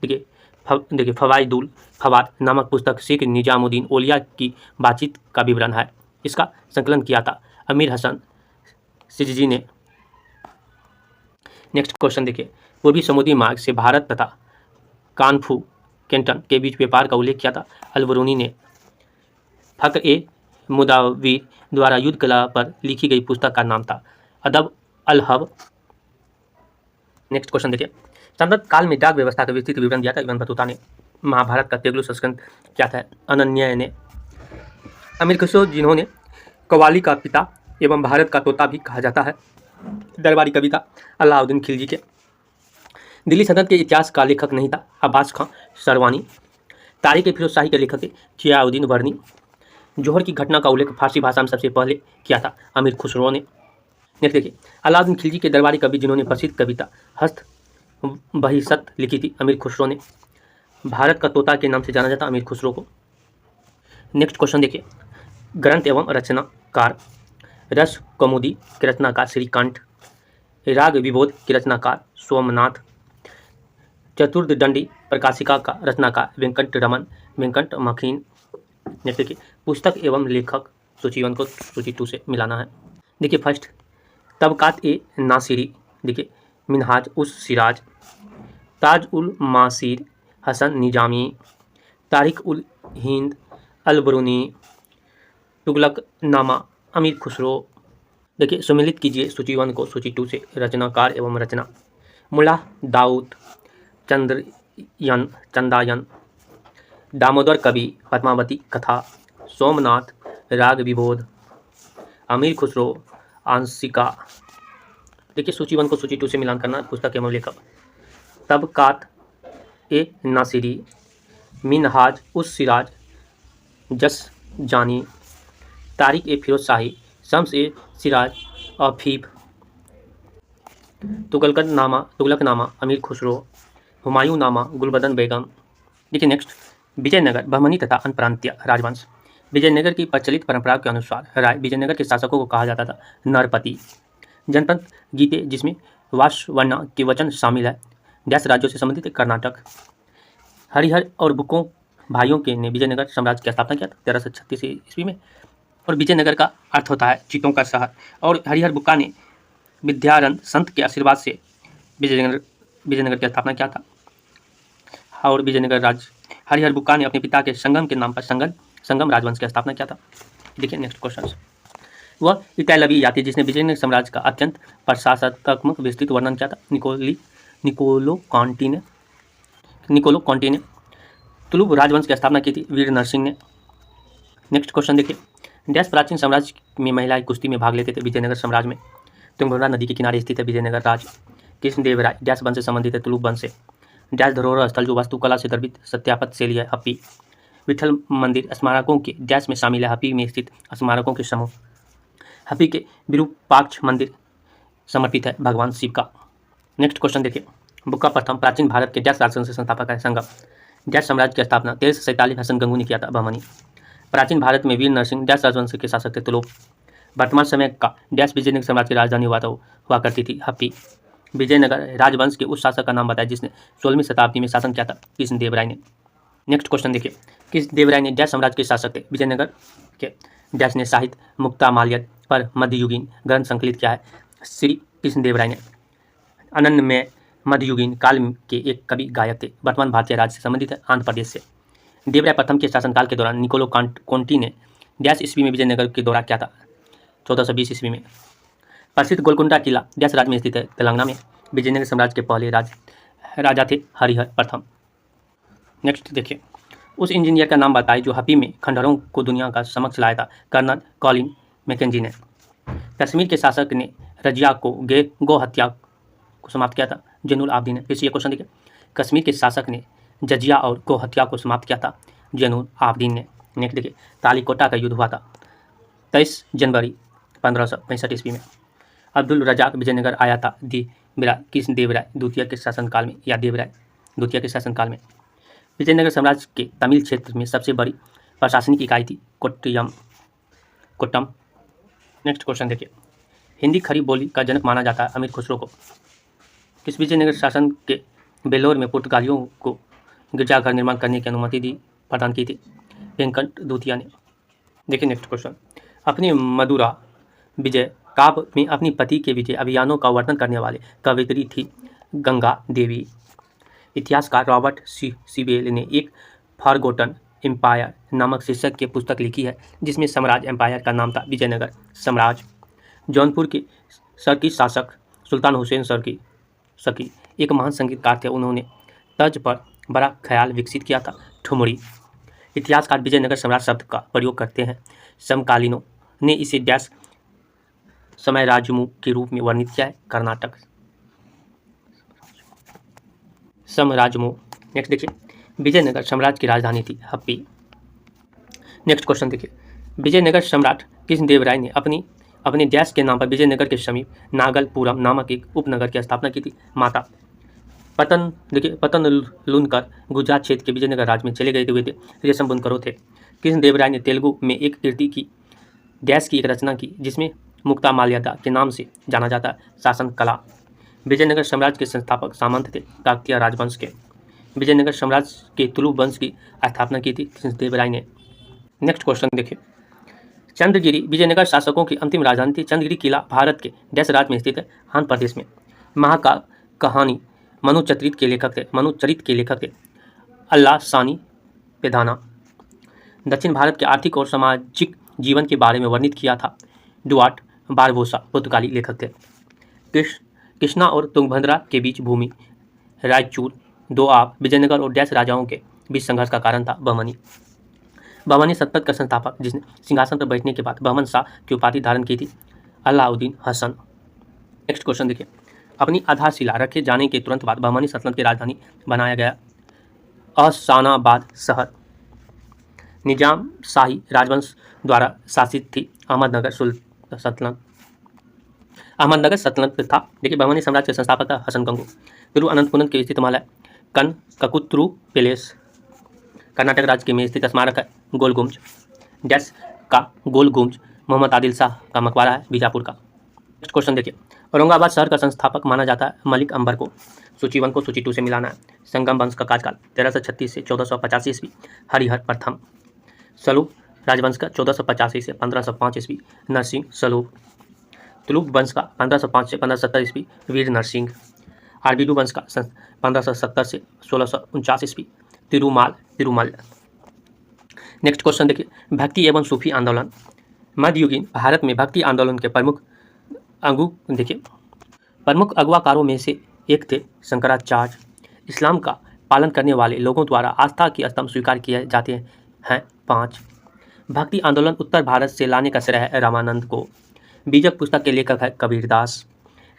देखिए फवाइदुल फवाद नामक पुस्तक शेख निजामुद्दीन औलिया की बातचीत का विवरण है। इसका संकलन किया था अमीर हसन सिजजी ने। नेक्स्ट क्वेश्चन देखिए, पूर्वी समुद्री मार्ग से भारत तथा कानफू कैंटन के बीच व्यापार का उल्लेख किया था अल-बरूनी ने। फ़ख्र-ए-मुदाव्विर द्वारा युद्ध कला पर लिखी गई पुस्तक का नाम था अदब अल-हर्ब। नेक्स्ट क्वेश्चन देखिए, सल्तनत काल में डाक व्यवस्था का विस्तृत विवरण दिया था इब्न बतूता ने। महाभारत का तेलुगु संस्करण क्या था? अनन्य ने। अमीर खुसरो जिन्होंने कव्वाली का पिता एवं भारत का तोता भी कहा जाता है, दरबारी कविता अलाउद्दीन खिलजी के। दिल्ली सल्तनत के इतिहास का लेखक नहीं था अब्बास खां सरवानी। तारीख फिरोज शाही के लेखक थे जियाउद्दीन वर्नी। जोहर की घटना का उल्लेख फारसी भाषा में सबसे पहले किया था अमीर खुसरो ने। नेक्स्ट देखिए, अलाउद्दीन खिलजी के दरबारी कवि जिन्होंने प्रसिद्ध कविता हस्त बहिशत लिखी थी अमीर खुसरो ने। भारत का तोता के नाम से जाना जाता अमीर खुसरो को। नेक्स्ट क्वेश्चन देखिए, ग्रंथ एवं रचनाकार। रस कौमुदी के रचनाकार श्रीकंठ। राग विबोध के रचनाकार सोमनाथ। चतुर्दंडी प्रकाशिका का रचनाकार वेंकट रमन वेंकट मखीन। नेक्स्ट देखिए, पुस्तक एवं लेखक सूची 1 को सूची 2 से मिलाना है। देखिए फर्स्ट तबकात ए नासिरी। देखिए मिनहाज उस सिराज। ताज उल मासीर हसन निजामी। तारिक उल हिंद अल-बरूनी। तुगलक नामा अमीर खुसरो। देखिए सम्मिलित कीजिए सूची 1 को सूची 2 से। रचनाकार एवं रचना। मुल्ला दाऊद चंदायन। दामोदर कवि पद्मावती कथा। सोमनाथ राग विबोध। अमीर खुसरो आंशिका। देखिए सूची 1 को सूची 2 से मिलान करना। पुस्तक एवं लेखक तबकात ए नासिरी, मिनहाज उस सिराज, जस जानी, तारिक ए फिरोज शाही, शम्स ए सिराज, अफीफ, तुगलकनामा अमीर खुसरो, हुमायूं नामा गुलबदन बेगम। देखिए नेक्स्ट विजयनगर बहमनी तथा अनप्रांतीय राजवंश। विजयनगर की प्रचलित परंपरा के अनुसार राय विजयनगर के शासकों को कहा जाता था नरपति। जनपद गीते जिसमें वासवण्णा के वचन शामिल है। डैश राज्यों से संबंधित कर्नाटक। हरिहर और बुक्कों भाइयों के ने विजयनगर साम्राज्य की स्थापना किया था 1336 ईस्वी में। और विजयनगर का अर्थ होता है चीतों का शहर। और हरिहर बुक्का ने विद्यारण्य संत के आशीर्वाद से विजयनगर की स्थापना किया था। और विजयनगर हरिहर बुक्का ने अपने पिता के संगम के नाम पर संगम राजवंश की स्थापना किया था। देखिए नेक्स्ट क्वेश्चन, वह इतालवी यात्री जिसने विजयनगर साम्राज्य का अत्यंत प्रशासनात्मक विस्तृत वर्णन किया था। निकोलो कॉन्टी ने तुलुक राजवंश की स्थापना की थी। वीर नरसिंह ने। नेक्स्ट क्वेश्चन देखिए, डैश प्राचीन साम्राज्य में महिलाएं कुश्ती में भाग लेते थे। विजयनगर साम्राज्य में तुंगभद्रा नदी के किनारे स्थित है विजयनगर राज्य। कृष्णदेवराय डैश वंश से संबंधित है, तुलुक वंश से। डैश धरोहर स्थल जो वास्तुकला से गर्भित सत्यापत शैली है, हप्पी। विठल मंदिर स्मारकों के डैश में शामिल है, हप्पी में स्थित स्मारकों के समूह। हप्पी के विरूपाक्ष मंदिर समर्पित है भगवान शिव का। नेक्स्ट क्वेश्चन देखिए, बुक्का प्रथम प्राचीन भारत के डैश राजवंश से संस्थापक है, संगम। डैश साम्राज्य की स्थापना 1347 हसन गंगू ने किया था, बहमनी। प्राचीन भारत में वीर नरसिंह डैश राजवंश के शासक थे, तुलुक। वर्तमान समय का डैश विजयनगर साम्राज्य की राजधानी हुआ करती थी, हप्पी। विजयनगर राजवंश के उस शासक का नाम बताया जिसने 16वीं शताब्दी में शासन किया था, कृष्णदेवराय ने। नेक्स्ट क्वेश्चन देखिए, कृष्णदेवराय ने डैश साम्राज्य के शासक थे, विजयनगर के। डैश ने साहित्य मुक्तामाल्यद पर मध्ययुगीन ग्रंथ संकलित किया है, श्री कृष्णदेवराय ने। अनन्य में मध्ययुगीन काल के एक कवि गायक थे, वर्तमान भारतीय राज्य से संबंधित है, आंध्र प्रदेश से। देवराय प्रथम के शासनकाल के दौरान निकोलो कॉन्टी ने डैश ईस्वी में विजयनगर के दौरा किया था, 1420 ईस्वी में। प्रसिद्ध गोलकुंडा किला डैश राज्य में स्थित है, तेलंगाना में। विजयनगर साम्राज्य के पहले राजा थे हरिहर प्रथम। नेक्स्ट देखिए, उस इंजीनियर का नाम बताइए जो हप्पी में खंडहरों को दुनिया का समक्ष लाया था, कर्नल कॉलिन मैकेंजी ने। कश्मीर के शासक ने रजिया को गो हत्या को समाप्त किया था, जैनुल आबदीन ने। फिर से ये क्वेश्चन देखिए, कश्मीर के शासक ने जजिया और गो हत्या को समाप्त किया था, जैनुल आबदीन ने। नेक्स्ट देखिए, तालीकोटा का युद्ध हुआ था 23 जनवरी 1565 ईस्वी में। अब्दुल रजाक विजयनगर आया था कृष्णदेवराय द्वितीय के शासनकाल में, या देवराय द्वितीय के शासनकाल में। विजयनगर साम्राज्य के तमिल क्षेत्र में सबसे बड़ी प्रशासनिक इकाई थी कोट्टम। नेक्स्ट क्वेश्चन देखिए, हिंदी खड़ी बोली का जनक माना जाता है अमीर खुसरो को। किस विजयनगर शासन के बेलोर में पुर्तगालियों को गिरजाघर निर्माण करने की अनुमति प्रदान की थी, वेंकट द्वितीय ने। देखिए नेक्स्ट क्वेश्चन, अपनी मधुरा विजय काव्य में अपनी पति के विजय अभियानों का वर्णन करने वाले कवयित्री थी गंगा देवी। इतिहासकार रॉबर्ट सीबेल ने एक फॉरगॉटन एम्पायर नामक शीर्षक की पुस्तक लिखी है, जिसमें साम्राज्य एम्पायर का नाम था विजयनगर साम्राज्य। जौनपुर के सरकी शासक सुल्तान हुसैन सरकी एक महान संगीतकार थे। उन्होंने तर्ज पर बड़ा ख्याल विकसित किया था, ठुमरी। इतिहासकार विजयनगर सम्राट शब्द का प्रयोग करते हैं। समकालीनों ने इसे डैश समय राजमुख के रूप में वर्णित किया है, कर्नाटक समराजमुख। नेक्स्ट देखिए, विजयनगर साम्राज्य की राजधानी थी, हप्पी। नेक्स्ट क्वेश्चन देखिए, विजयनगर सम्राट कृष्णदेवराय ने अपने डैश के नाम पर विजयनगर के समीप नागलपुरम नामक एक उपनगर की स्थापना की थी, माता। पतनलुनकर गुजरात क्षेत्र के विजयनगर राज्य में चले गए हुए थे, रेशम बुनकरों थे। कृष्णदेवराय ने तेलुगु में एक कृति की डैश की एक रचना की, जिसमें मुक्तामाल्यदा के नाम से जाना जाता है, शासन कला। विजयनगर साम्राज्य के संस्थापक सामंत थे, काकतीय राजवंश के। विजयनगर साम्राज्य के तुलुक वंश की स्थापना की थी कृष्णदेवराय ने। नेक्स्ट क्वेश्चन देखिए, चंद्रगिरी विजयनगर शासकों की अंतिम राजधानी थी। चंद्रगिरी किला भारत के डैश राज्य में स्थित है, आंध्र प्रदेश में। महाकाल कहानी मनुचरित के लेखक थे अल्लाह सानी पेधाना। दक्षिण भारत के आर्थिक और सामाजिक जीवन के बारे में वर्णित किया था डुआर्ट बारबोसा, पुर्तगाली लेखक थे। कृष्णा और तुंगभद्रा के बीच भूमि रायचूर दोआब विजयनगर और डैश राजाओं के बीच संघर्ष का कारण था, बहमनी। बहमनी सल्तनत का संस्थापक जिसने सिंहासन पर बैठने के बाद बहमन शाह की उपाधि धारण की थी, अलाउद्दीन हसन। नेक्स्ट क्वेश्चन देखिए, अपनी आधारशिला रखे जाने के तुरंत बाद बहमनी सल्तनत की राजधानी बनाया गया अहसानाबाद शहर। निजाम शाही राजवंश द्वारा शासित थी अहमदनगर सल्तनत था। देखिए, बहमनी साम्राज्य के संस्थापक था हसन गंगू। तिरुअनंतपुरम के स्थित हिमालय कनककुत्रु पैलेस कर्नाटक राज्य के में स्थित स्मारक है, गोल गुम्ज। डैश का गोल गुम्ज मोहम्मद आदिल शाह का मकबरा है, बीजापुर का। नेक्स्ट क्वेश्चन देखिए, औरंगाबाद शहर का संस्थापक माना जाता है मलिक अंबर को। सूची 1 को सूची 2 से मिलाना है। संगम वंश का कार्यकाल 1336 से 1485 ईस्वी, हरिहर प्रथम। राजवंश का 1485 से 1505 ईस्वी नरसिंह सलूब। तुलुक वंश का 1505 से 1570 ईस्वी वीर नरसिंह। आरबीडू वंश का 1570 से 1649 ईस्वी तिरुमाल। नेक्स्ट क्वेश्चन देखिए, भक्ति एवं सूफी आंदोलन। मध्ययुगीन भारत में भक्ति आंदोलन के प्रमुख अगुवाकारों में से एक थे शंकराचार्य। इस्लाम का पालन करने वाले लोगों द्वारा आस्था की स्तंभ स्वीकार किए जाते हैं 5। भक्ति आंदोलन उत्तर भारत से लाने का श्रेय है रामानंद को। बीजक पुस्तक के लेखक है कबीरदास।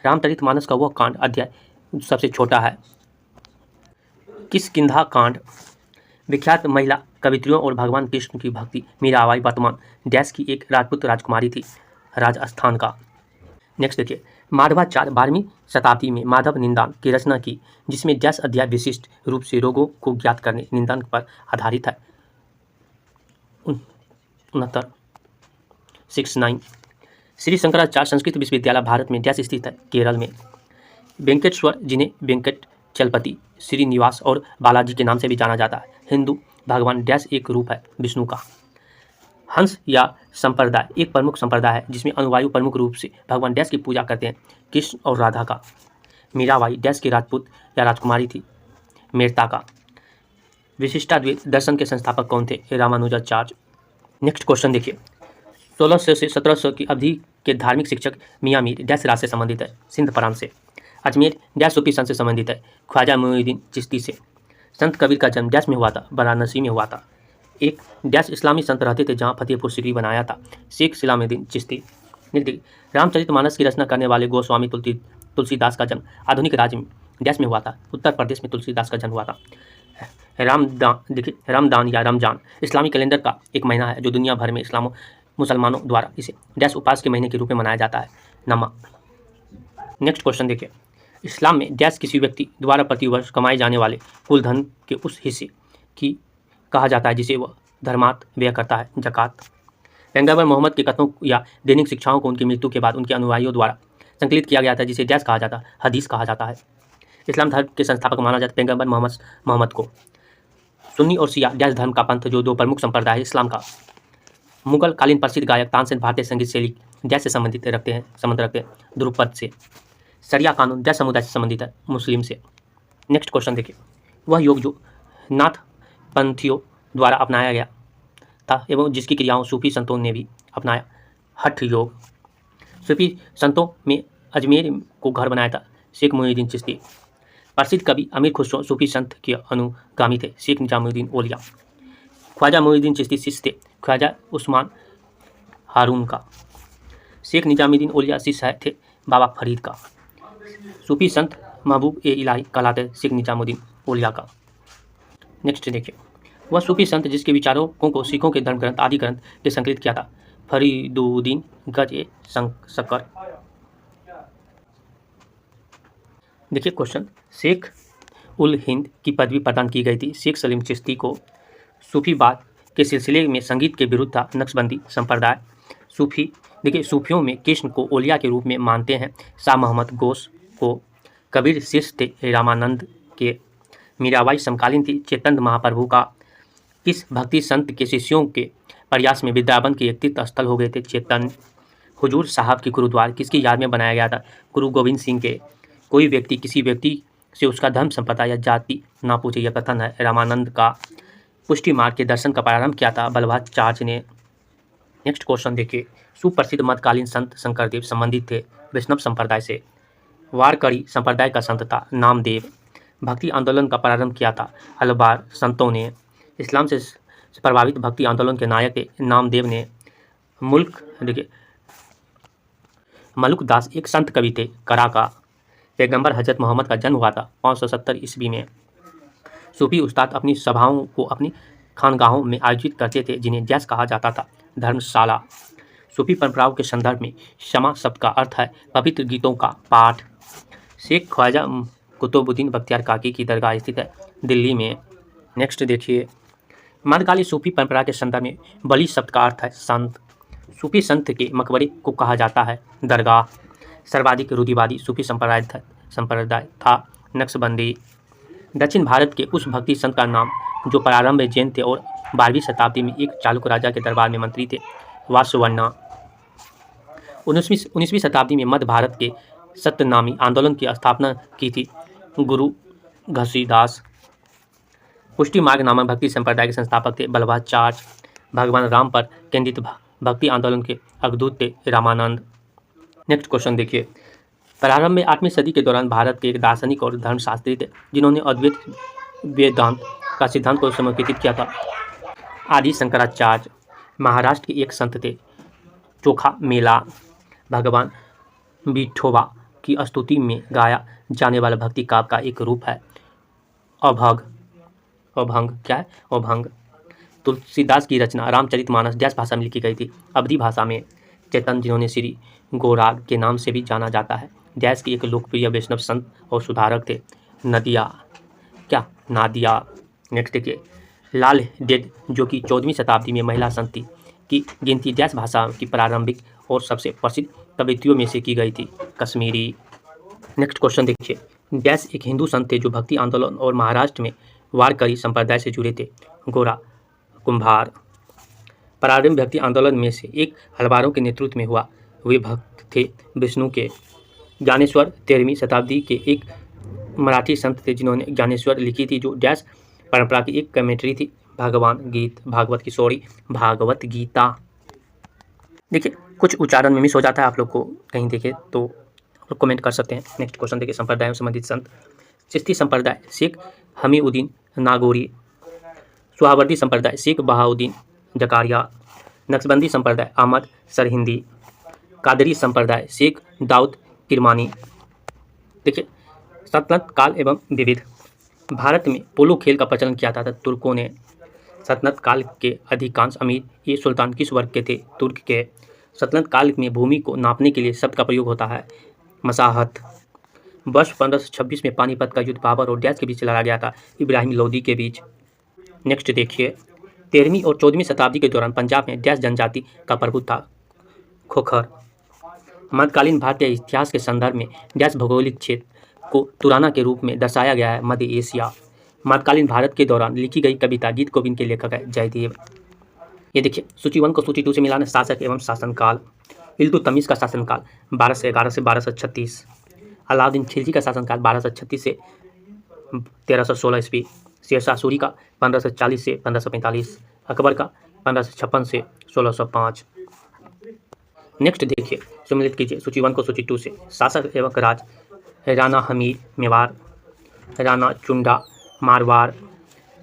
रामचरितमानस का वह कांड अध्याय सबसे छोटा है। किष्किंधा कांड। विख्यात महिला कवित्रियों और भगवान कृष्ण की भक्ति मीराबाई वर्तमान डैश की एक राजपूत राजकुमारी थी, राजस्थान का। नेक्स्ट देखिए, माधवाचार्य 12वीं शताब्दी में माधव निंदान की रचना की, जिसमें डैश अध्याय विशिष्ट रूप से रोगों को ज्ञात करने निंदान पर आधारित है। 69 श्री शंकराचार्य संस्कृत विश्वविद्यालय भारत में डैश स्थित है, केरल में। वेंकटेश्वर, जिन्हें वेंकट चलपति, श्रीनिवास और बालाजी के नाम से भी जाना जाता है। हिंदू भगवान डैश एक रूप है विष्णु का। हंस या संप्रदाय एक प्रमुख संप्रदाय है जिसमें अनुयायी प्रमुख रूप से भगवान डैश की पूजा करते हैं, कृष्ण और राधा का। मीराबाई डैश की राजपूत या राजकुमारी थी, मेरता का। विशिष्टाद्वैत दर्शन के संस्थापक कौन थे? रामानुजाचार्य। नेक्स्ट क्वेश्चन देखिए, 1600 से 1700 की अवधि के धार्मिक शिक्षक मियाँ मीर डैश राज्य से संबंधित है, सिंध प्रांत से। अजमेर डैश सूफी संत से संबंधित है, ख्वाजा मोइनुद्दीन चिश्ती से। संत कबीर का जन्म डैश में हुआ था, वाराणसी में हुआ था। एक डैश इस्लामी संत रहते थे जहाँ फतेहपुर सीकरी बनाया था, शेख सलामुद्दीन चिश्ती। रामचरितमानस की रचना करने वाले गोस्वामी तुलसीदास का जन्म आधुनिक राज्य में डैश में हुआ था, उत्तर प्रदेश में तुलसीदास का जन्म हुआ था। रमदान या रमजान इस्लामी कैलेंडर का एक महीना है जो दुनिया भर में मुसलमानों द्वारा इसे डैश उपास के महीने के रूप में मनाया जाता है, नमा। नेक्स्ट क्वेश्चन देखिए, इस्लाम में डैश किसी व्यक्ति द्वारा प्रतिवर्ष कमाए जाने वाले कुल धन के उस हिस्से की कहा जाता है जिसे वह धर्मार्थ व्यय करता है, ज़कात। पैगंबर मोहम्मद के कथनों या दैनिक शिक्षाओं को उनकी मृत्यु के बाद उनके अनुयायियों द्वारा संकलित किया गया था, जिसे डैश कहा जाता है, हदीस कहा जाता है। इस्लाम धर्म के संस्थापक माना जाता है पैगंबर मोहम्मद को। सुन्नी और शिया डैश धर्म का पंथ जो दो प्रमुख संप्रदाय है इस्लाम का। मुगल कालीन प्रसिद्ध गायक तानसेन भारतीय संगीत शैली डैश से संबंध रखते हैं, ध्रुपद से। शरिया कानून डैश समुदाय से संबंधित है, मुस्लिम से। नेक्स्ट क्वेश्चन देखिए, वह योग जो नाथ पंथियों द्वारा अपनाया गया था एवं जिसकी क्रियाओं सूफी संतों ने भी अपनाया, हठ योग। सूफी संतों में अजमेर को घर बनाया था, शेख मोइनुद्दीन चिश्ती। प्रसिद्ध कवि अमीर खुसरो सूफी संत के अनुगामी थे, शेख निजामुद्दीन औलिया। ख्वाजा मोइनुद्दीन चिश्ती शिष्य थे ख्वाजा उस्मान हारून का। शेख निजामुद्दीन औलिया शिष्य थे बाबा फरीद का। सूफी संत महबूब ए इलाही कहलाते शेख निजामुद्दीन औलिया का। नेक्स्ट देखिए, वह सूफी संत जिसके विचारों को सिखों के धर्म ग्रंथ आदि ग्रंथ के संकलित किया था, फरीदुद्दीन गज ए शक्कर। देखिए क्वेश्चन, शेख उल हिंद की पदवी प्रदान की गई थी शेख सलीम चिश्ती को। सूफीवाद के सिलसिले में संगीत के विरुद्ध था नक्शबंदी संप्रदाय। सूफियों में कृष्ण को औलिया के रूप में मानते हैं, शाह मोहम्मद गोश को। कबीर शिष्य थे रामानंद के। मीराबाई समकालीन थी चैतन्य महाप्रभु का। किस भक्ति संत के शिष्यों के प्रयास में वृंदावन के एक तीर्थ स्थल हो गए थे चैतन्य। हुजूर साहब की गुरुद्वार किसकी याद में बनाया गया था, गुरु गोविंद सिंह के। कोई व्यक्ति किसी व्यक्ति से उसका धर्म संप्रदाय या जाति ना पूछे, यह कथन है रामानंद का। पुष्टि मार्ग के दर्शन का प्रारंभ किया था बल्लभाचार्य ने। नेक्स्ट क्वेश्चन देखिए, सुप्रसिद्ध मध्यकालीन संत शंकरदेव संबंधित थे वैष्णव संप्रदाय से। वारकरी संप्रदाय का संत था नामदेव। भक्ति आंदोलन का प्रारंभ किया था अलबार संतों ने। इस्लाम से प्रभावित भक्ति आंदोलन के नायक नामदेव ने। मलुकदास एक संत कवि थे करा का। पैगंबर हजरत मोहम्मद का जन्म हुआ था 570 ईस्वी में। सूफी उस्ताद अपनी सभाओं को अपनी खानगाहों में आयोजित करते थे जिन्हें डैश कहा जाता था, धर्मशाला। सूफी परंपराओं के संदर्भ में क्षमा शब्द का अर्थ है पवित्र गीतों का पाठ। शेख ख्वाजा कुतुबुद्दीन बख्तियार काकी की दरगाह स्थित है दिल्ली में। नेक्स्ट देखिए, मध्यकालीन सूफी परंपरा के संदर्भ में बली शब्द का अर्थ है संत। सूफी संत के मकबरे को कहा जाता है दरगाह। सर्वाधिक रूढ़िवादी सूफी संप्रदाय था नक्शबंदी। दक्षिण भारत के उस भक्ति संत का नाम जो प्रारंभ में जैन थे और 12वीं शताब्दी में एक चालुक्य राजा के दरबार में मंत्री थे? वासुवर्णा। 19वीं शताब्दी में मध्य भारत के सत्यनामी आंदोलन की स्थापना की थी? गुरु घसीदास। पुष्टि मार्ग नामक भक्ति संप्रदाय के संस्थापक थे? बल्लभाचार्य। भगवान राम पर केंद्रित भक्ति आंदोलन के अग्रदूत थे? रामानंद। नेक्स्ट क्वेश्चन देखिए, प्रारंभ में 8वीं सदी के दौरान भारत के एक दार्शनिक और धर्मशास्त्री थे जिन्होंने अद्वैत वेदांत का सिद्धांत को समर्पित किया था? आदि शंकराचार्य। महाराष्ट्र के एक संत थे? चोखा मेला। भगवान विठोबा की स्तुति में गाया जाने वाला भक्ति काव्य का एक रूप है? अभंग। क्या है? अभंग। तुलसीदास की रचना रामचरितमानस डैश भाषा में लिखी गई थी? अवधी भाषा में। चेतन, जिन्होंने श्री गौराग के नाम से भी जाना जाता है, डैश के एक लोकप्रिय वैष्णव संत और सुधारक थे? नदिया। क्या? नादिया। नेक्स्ट देखिए, लाल डेड जो कि 14वीं शताब्दी में महिला संत थी, की गिनती डैश भाषा की प्रारंभिक और सबसे प्रसिद्ध कवित्रियों में से की गई थी? कश्मीरी। नेक्स्ट क्वेश्चन देखिए, डैश एक हिंदू संत थे जो भक्ति आंदोलन और महाराष्ट्र में वारकरी संप्रदाय से जुड़े थे? गोरा कुंभार। प्रारंभिक भक्ति आंदोलन में से एक हलवारों के नेतृत्व में हुआ। वे भक्त थे विष्णु के। ज्ञानेश्वर 13वीं शताब्दी के एक मराठी संत थे जिन्होंने ज्ञानेश्वर लिखी थी, जो डैश परंपरा की एक कमेंट्री थी? भागवत गीता। देखिए, कुछ उच्चारण में मिस हो जाता है, आप लोग को कहीं देखे तो आप लोग कमेंट कर सकते हैं। नेक्स्ट क्वेश्चन देखिए, संप्रदायों से संबंधित संत। चिश्ती संप्रदाय शेख हमीउद्दीन नागौरी। सुहावर्दी संप्रदाय शेख बहाउद्दीन जकारिया। नक्शबंदी संप्रदाय अहमद सरहिंदी। कादरी संप्रदाय शेख दाऊद किरमानी। देखिए, सल्तनत काल एवं विविध। भारत में पोलो खेल का प्रचलन किया था तुर्कों ने। सल्तनत काल के अधिकांश अमीर ये सुल्तान किस वर्ग के थे? तुर्क के। सल्तनत काल में भूमि को नापने के लिए शब्द का प्रयोग होता है? मसाहत। वर्ष 1526 में पानीपत का युद्ध बाबर और डैश के बीच लड़ा गया था? इब्राहिम लोदी के बीच। नेक्स्ट देखिए, 13वीं और 14वीं शताब्दी के दौरान पंजाब में डैश जनजाति का प्रभुत्व था? खोखर। मध्यकालीन भारतीय इतिहास के संदर्भ में डैश भौगोलिक क्षेत्र को तुराना के रूप में दर्शाया गया है? मध्य एशिया। मध्यकालीन भारत के दौरान लिखी गई कविता गीत गोविंद के लेखक है? जयदेव। ये देखिए, सूची 1 को सूची 2 से मिलाना। शासक एवं शासनकाल। इल्तुतमिश का शासनकाल 1211 से 1236। अलाउद्दीन खिलजी का शासनकाल 1236 से 1316 ईस्वी। शेरशाह सूरी का 1540 से 1545। अकबर का 1556 से 1605। नेक्स्ट देखिए, सम्मिलित कीजिए सूची 1 को सूची 2 से। शासक एवं राज। राणा हमीर मेवाड़। राणा चुंडा मारवाड़।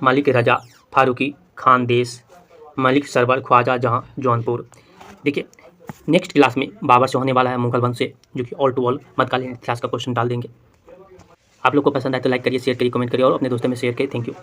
मलिक रजा फारूकी खानदेश। मलिक सरवर ख्वाजा जहां जौनपुर। देखिए, नेक्स्ट क्लास में बाबर से होने वाला है मुगल वंश से, जो कि ऑल टू ऑल मध्यकालीन इतिहास का क्वेश्चन डाल देंगे। आप लोग को पसंद आए तो लाइक करिए, शेयर करिए, कमेंट करिए और अपने दोस्तों में शेयर करिए। Thank you.